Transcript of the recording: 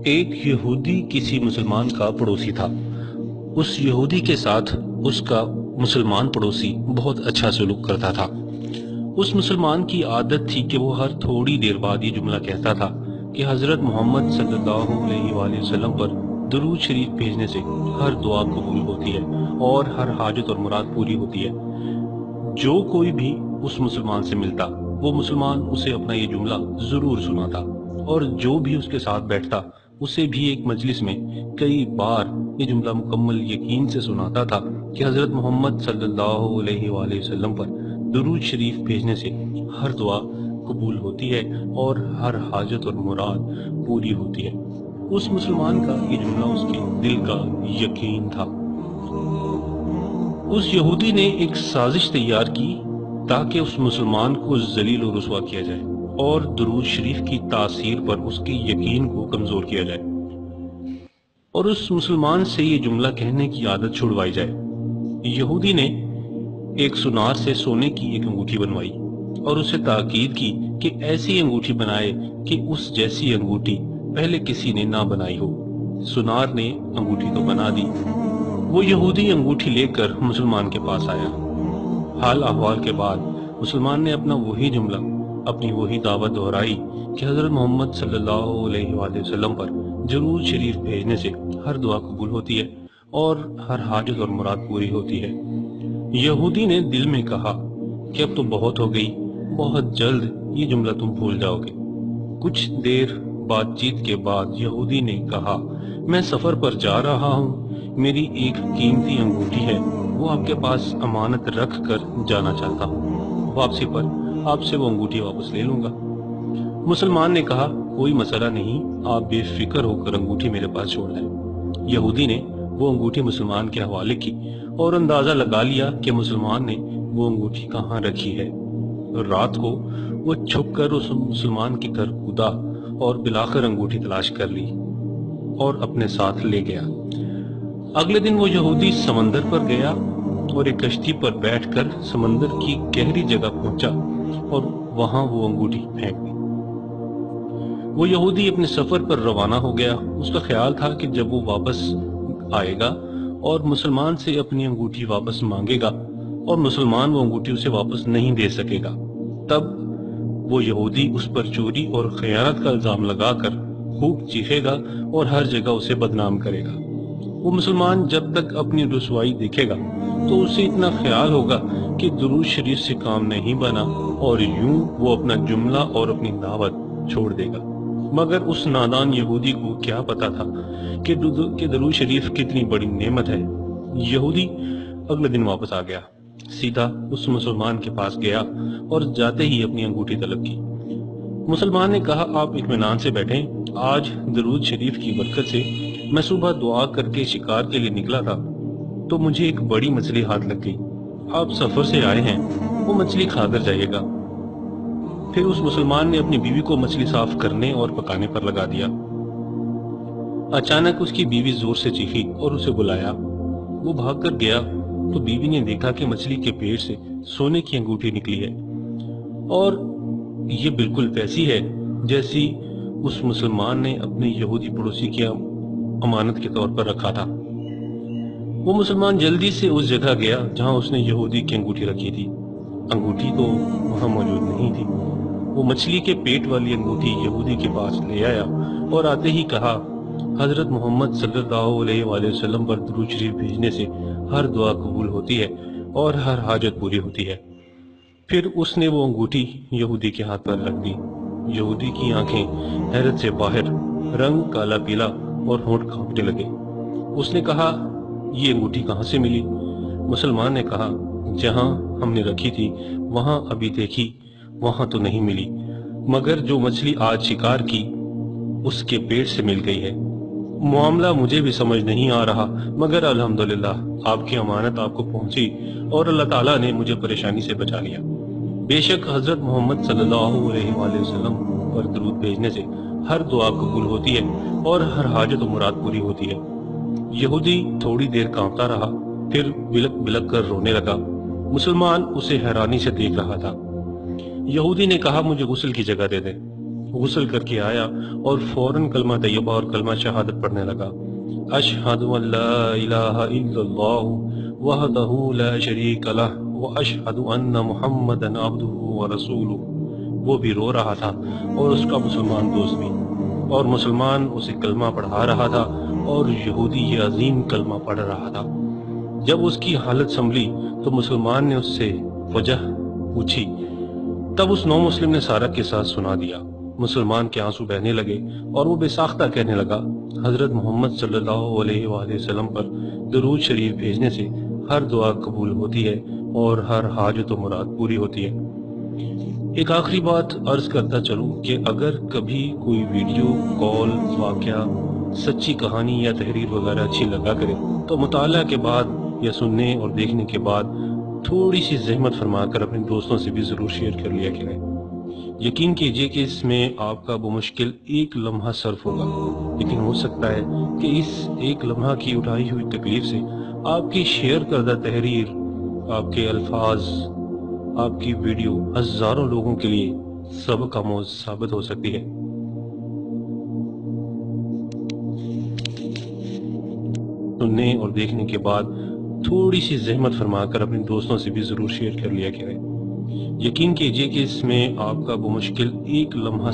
ایک یہودی کسی مسلمان کا پڑوسی تھا۔ اس یہودی کے ساتھ اس کا مسلمان پڑوسی بہت اچھا سلوک کرتا تھا۔ اس مسلمان کی عادت تھی کہ وہ ہر تھوڑی دیر بعد یہ جملہ کہتا تھا کہ حضرت محمد صلی اللہ علیہ وآلہ وسلم پر درود شریف بھیجنے سے ہر دعا قبول ہوتی ہے اور ہر حاجت اور مراد پوری ہوتی ہے۔ جو کوئی بھی اس مسلمان سے ملتا وہ مسلمان اسے اپنا یہ جملہ ضرور سناتا، اور جو بھی اس کے ساتھ بیٹھتا اسے بھی ایک مجلس میں کئی بار یہ جملہ مکمل یقین سے سناتا تھا کہ حضرت محمد صلی اللہ علیہ وآلہ وسلم پر درود شریف بھیجنے سے ہر دعا قبول ہوتی ہے اور ہر حاجت اور مراد پوری ہوتی ہے۔ اس مسلمان کا یہ جملہ اس کے دل کا یقین تھا۔ اس یہودی نے ایک سازش تیار کی تاکہ اس مسلمان کو ذلیل و رسوا کیا جائے اور درود شریف کی تاثیر پر اس کے یقین کو کمزور کیا جائے، اور اس مسلمان سے یہ جملہ کہنے کی عادت چھڑوائی جائے۔ یہودی نے ایک سونار سے سونے کی ایک انگوٹھی بنوائی اور اسے تاکید کی کہ ایسی انگوٹھی بنائے کہ اس جیسی انگوٹھی پہلے کسی نے نہ بنائی ہو۔ سونار نے انگوٹھی تو بنا دی۔ وہ یہودی انگوٹھی لے کر مسلمان کے پاس آیا۔ حال احوال کے بعد مسلمان نے اپنا وہی جملہ، اپنی وہی دعوت دہرائی کہ حضرت محمد صلی اللہ علیہ وآلہ وسلم پر درود شریف بھیجنے سے ہر دعا قبول ہوتی ہے اور ہر حاجت اور مراد پوری ہوتی ہے۔ یہودی نے دل میں کہا کہ اب تو بہت ہو گئی، بہت جلد یہ جملہ تم بھول جاؤ گے۔ کچھ دیر بات چیت کے بعد یہودی نے کہا، میں سفر پر جا رہا ہوں، میری ایک قیمتی انگوٹھی ہے، وہ آپ کے پاس امانت رکھ کر جانا چاہتا ہوں، واپسی پر آپ سے وہ انگوٹھی واپس لے لوں گا۔ مسلمان نے کہا، کوئی مسئلہ نہیں، آپ بے فکر ہو کر انگوٹھی میرے پاس چھوڑ دیں۔ یہودی نے وہ انگوٹھی مسلمان کے حوالے کی اور اندازہ لگا لیا کہ مسلمان نے وہ انگوٹھی کہاں رکھی ہے۔ رات کو وہ چھپ کر اس مسلمان کے گھر کودا اور بلاخر انگوٹھی تلاش کر لی اور اپنے ساتھ لے گیا۔ اگلے دن وہ یہودی سمندر پر گیا اور ایک کشتی پر بیٹھ کر سمندر کی گہری جگہ پہنچا اور وہاں وہ انگوٹھی پھینک دی۔ وہ یہودی اپنے سفر پر روانہ ہو گیا۔ اس کا خیال تھا کہ جب وہ واپس آئے گا اور مسلمان سے اپنی انگوٹھی واپس مانگے گا اور مسلمان وہ انگوٹھی اسے واپس نہیں دے سکے گا، تب وہ یہودی اس پر چوری اور خیانت کا الزام لگا کر خوب چیخے گا اور ہر جگہ اسے بدنام کرے گا۔ وہ مسلمان جب تک اپنی رسوائی دیکھے گا تو اسے اتنا خیال ہوگا کہ درود شریف سے کام نہیں بنا، اور یوں وہ اپنا جملہ اور اپنی دعوت چھوڑ دے گا۔ مگر اس نادان یہودی کو کیا پتا تھا کہ درود شریف کتنی بڑی نعمت ہے۔ یہودی اگلے دن واپس آ گیا، سیدھا اس مسلمان کے پاس گیا اور جاتے ہی اپنی انگوٹھی طلب کی۔ مسلمان نے کہا، آپ اطمینان سے بیٹھیں، آج درود شریف کی برکت سے میں صبح دعا کر کے شکار کے لیے نکلا تھا تو مجھے ایک بڑی مچھلی ہاتھ لگ گئی۔ آپ سفر سے آئے ہیں، وہ مچھلی کھا کر جائیے گا۔ پھر اس مسلمان نے اپنی بیوی کو مچھلی صاف کرنے اور پکانے پر لگا دیا۔ اچانک اس کی بیوی زور سے چیخی اور اسے بلایا۔ وہ بھاگ کر گیا تو بیوی نے دیکھا کہ مچھلی کے پیٹ سے سونے کی انگوٹھی نکلی ہے، اور یہ بالکل ویسی ہے جیسی اس مسلمان نے اپنے یہودی پڑوسی کی امانت کے طور پر رکھا تھا۔ وہ مسلمان جلدی سے اس جگہ گیا جہاں اس نے یہودی کی انگوٹھی رکھی تھی۔ انگوٹھی تو وہاں موجود نہیں تھی۔ وہ مچھلی کے پیٹ والی انگوٹھی یہودی کے پاس لے آیا اور آتے ہی کہا، حضرت محمد صلی اللہ علیہ وآلہ وسلم پر درود شریف بھیجنے سے ہر دعا قبول ہوتی ہے اور ہر حاجت پوری ہوتی ہے۔ پھر اس نے وہ انگوٹھی یہودی کے ہاتھ پر رکھ دی۔ یہودی کی آنکھیں حیرت سے باہر، رنگ کالا پیلا اور ہونٹ کانپنے لگے۔ اس نے کہا، یہ انگوٹھی کہاں سے ملی؟ مسلمان نے کہا، جہاں ہم نے رکھی تھی وہاں ابھی دیکھی، وہاں تو نہیں ملی، مگر جو مچھلی آج شکار کی اس کے پیٹ سے مل گئی ہے۔ معاملہ مجھے بھی سمجھ نہیں آ رہا، مگر الحمدللہ آپ کی امانت آپ کو پہنچی اور اللہ تعالیٰ نے مجھے پریشانی سے بچا لیا۔ بے شک حضرت محمد صلی اللہ علیہ وآلہ وسلم پر درود بھیجنے سے ہر دعا قبول ہوتی ہے اور ہر حاجت و مراد پوری ہوتی ہے۔ یہودی تھوڑی دیر کانپتا رہا، پھر بلک بلک کر رونے لگا۔ مسلمان اسے حیرانی سے دیکھ رہا تھا۔ یہودی نے کہا، مجھے غسل کی جگہ دے دے۔ غسل کر کے آیا اور فوراً کلمہ طیبہ اور کلمہ شہادت پڑھنے لگا۔ اشہد ان لا الہ الا اللہ وحدہ لا شریک لہ واشہد ان محمدا عبدہ ورسولہ۔ وہ بھی رو رہا تھا اور اس کا مسلمان دوست بھی، اور مسلمان اسے کلمہ پڑھا رہا تھا اور یہودی یہ عظیم کلمہ پڑھ رہا تھا۔ جب اس کی حالت سنبھلی تو مسلمان نے اس سے وجہ پوچھی، تب اس نو مسلم نے سارا قصہ سنا دیا۔ مسلمان کے آنسو بہنے لگے اور وہ بے ساختہ کہنے لگا، حضرت محمد صلی اللہ علیہ وآلہ وسلم پر درود شریف بھیجنے سے ہر دعا قبول ہوتی ہے اور ہر حاجت و مراد پوری ہوتی ہے۔ ایک آخری بات عرض کرتا چلوں کہ اگر کبھی کوئی ویڈیو، کال، واقعہ، سچی کہانی یا تحریر وغیرہ اچھی لگا کرے تو مطالعہ کے بعد یا سننے اور دیکھنے کے بعد تھوڑی سی زحمت فرما کر اپنے دوستوں سے بھی ضرور شیئر کر لیا کریں۔ یقین کیجئے کہ اس میں آپ کا بمشکل ایک لمحہ صرف ہوگا، لیکن ہو سکتا ہے کہ اس ایک لمحہ کی اٹھائی ہوئی تکلیف سے آپ کی شیئر کردہ تحریر، آپ کے الفاظ، آپ کی ویڈیو ہزاروں لوگوں کے لیے سبق آموز ثابت ہو سکتی ہے۔ سننے اور دیکھنے کے بعد تھوڑی سی زحمت فرما کر اپنے دوستوں سے بھی ضرور شیئر کر لیا کریں۔ یقین کیجئے کہ اس میں آپ کا بمشکل ایک لمحہ